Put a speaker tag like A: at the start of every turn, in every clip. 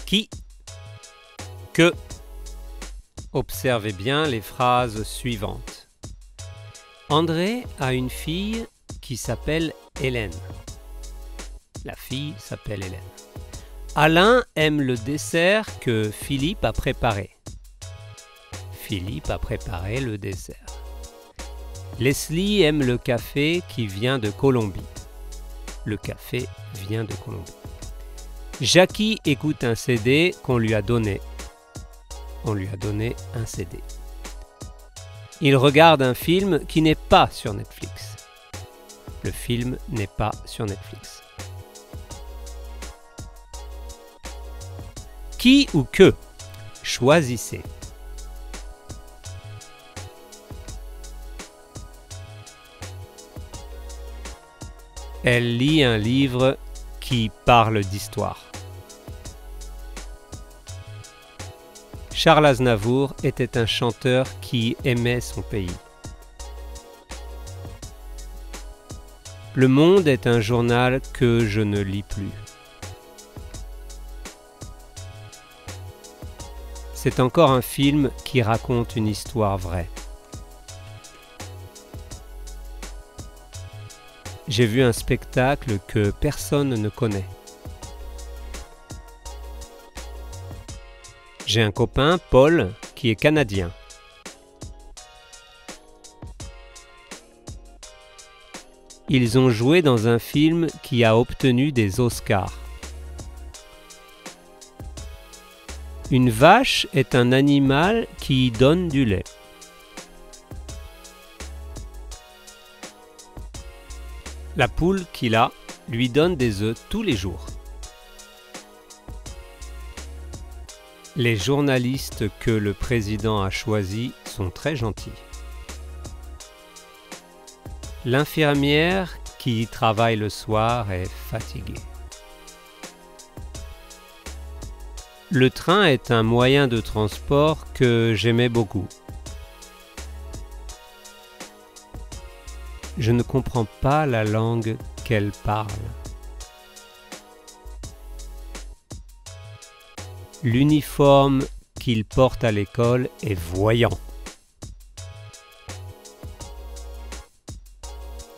A: Qui? Que? Observez bien les phrases suivantes. André a une fille qui s'appelle Hélène. La fille s'appelle Hélène. Alain aime le dessert que Philippe a préparé. Philippe a préparé le dessert. Leslie aime le café qui vient de Colombie. Le café vient de Colombie. Jackie écoute un CD qu'on lui a donné. On lui a donné un CD. Il regarde un film qui n'est pas sur Netflix. Le film n'est pas sur Netflix. Qui ou que? Choisissez. Elle lit un livre qui parle d'histoire. Charles Aznavour était un chanteur qui aimait son pays. Le Monde est un journal que je ne lis plus. C'est encore un film qui raconte une histoire vraie. J'ai vu un spectacle que personne ne connaît. J'ai un copain, Paul, qui est canadien. Ils ont joué dans un film qui a obtenu des Oscars. Une vache est un animal qui donne du lait. La poule qu'il a lui donne des œufs tous les jours. Les journalistes que le président a choisis sont très gentils. L'infirmière qui travaille le soir est fatiguée. Le train est un moyen de transport que j'aimais beaucoup. Je ne comprends pas la langue qu'elle parle. L'uniforme qu'il porte à l'école est voyant.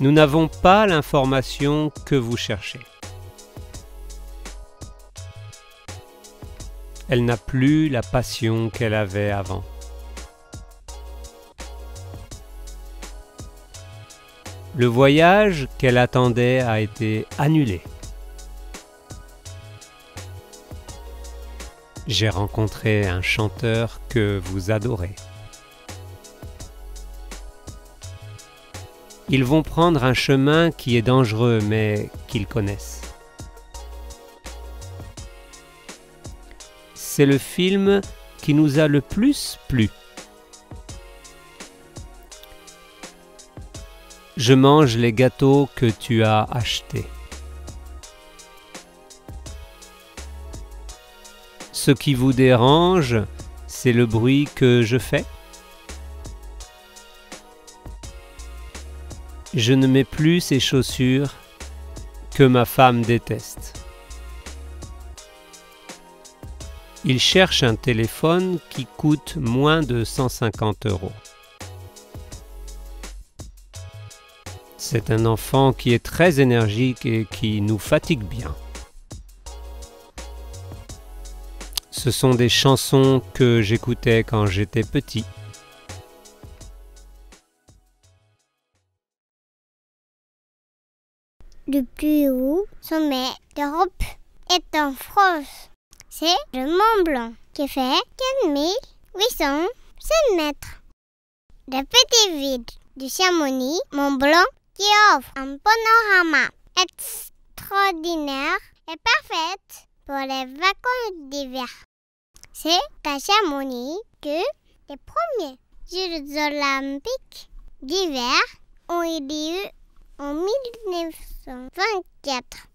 A: Nous n'avons pas l'information que vous cherchez. Elle n'a plus la passion qu'elle avait avant. Le voyage qu'elle attendait a été annulé. J'ai rencontré un chanteur que vous adorez. Ils vont prendre un chemin qui est dangereux, mais qu'ils connaissent. C'est le film qui nous a le plus plu. Je mange les gâteaux que tu as achetés. Ce qui vous dérange, c'est le bruit que je fais. Je ne mets plus ces chaussures que ma femme déteste. Il cherche un téléphone qui coûte moins de 150 €. C'est un enfant qui est très énergique et qui nous fatigue bien. Ce sont des chansons que j'écoutais quand j'étais petit.
B: Le plus haut sommet d'Europe est en France. C'est le Mont Blanc qui fait 4807 mètres. La petite ville de Chamonix, Mont Blanc, qui offre un panorama extraordinaire et parfaite pour les vacances d'hiver. C'est à Chamonix que les premiers Jeux olympiques d'hiver ont eu lieu en 1924.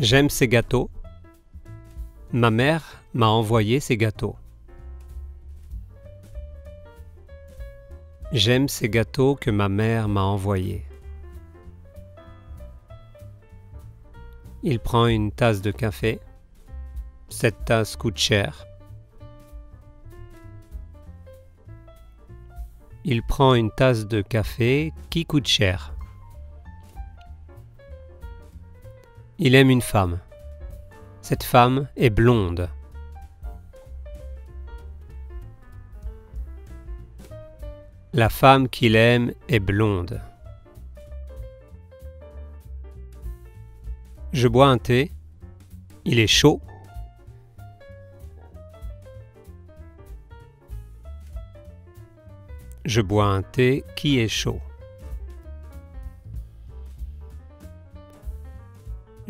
A: J'aime ces gâteaux. Ma mère m'a envoyé ces gâteaux. J'aime ces gâteaux que ma mère m'a envoyés. Il prend une tasse de café. Cette tasse coûte cher. Il prend une tasse de café qui coûte cher. Il aime une femme. Cette femme est blonde. La femme qu'il aime est blonde. Je bois un thé. Il est chaud. Je bois un thé qui est chaud.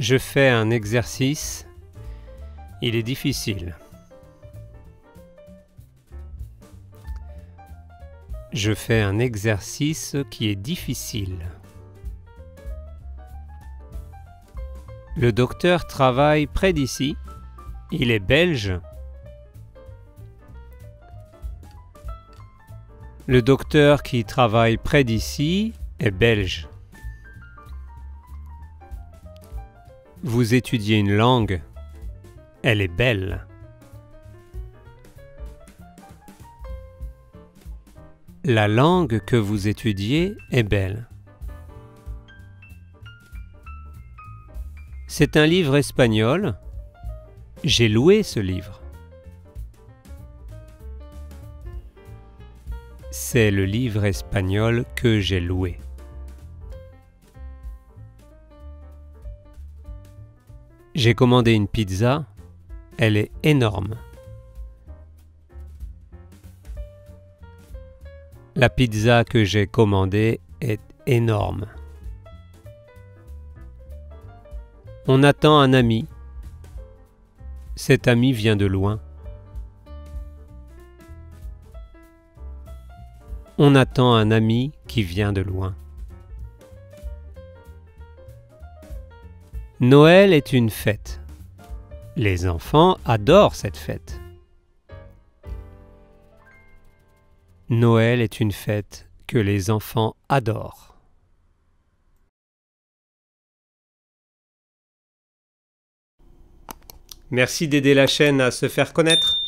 A: Je fais un exercice. Il est difficile. Je fais un exercice qui est difficile. Le docteur travaille près d'ici. Il est belge. Le docteur qui travaille près d'ici est belge. Vous étudiez une langue. Elle est belle. La langue que vous étudiez est belle. C'est un livre espagnol. J'ai loué ce livre. C'est le livre espagnol que j'ai loué. J'ai commandé une pizza. Elle est énorme. La pizza que j'ai commandée est énorme. On attend un ami. Cet ami vient de loin. On attend un ami qui vient de loin. Noël est une fête. Les enfants adorent cette fête. Noël est une fête que les enfants adorent. Merci d'aider la chaîne à se faire connaître.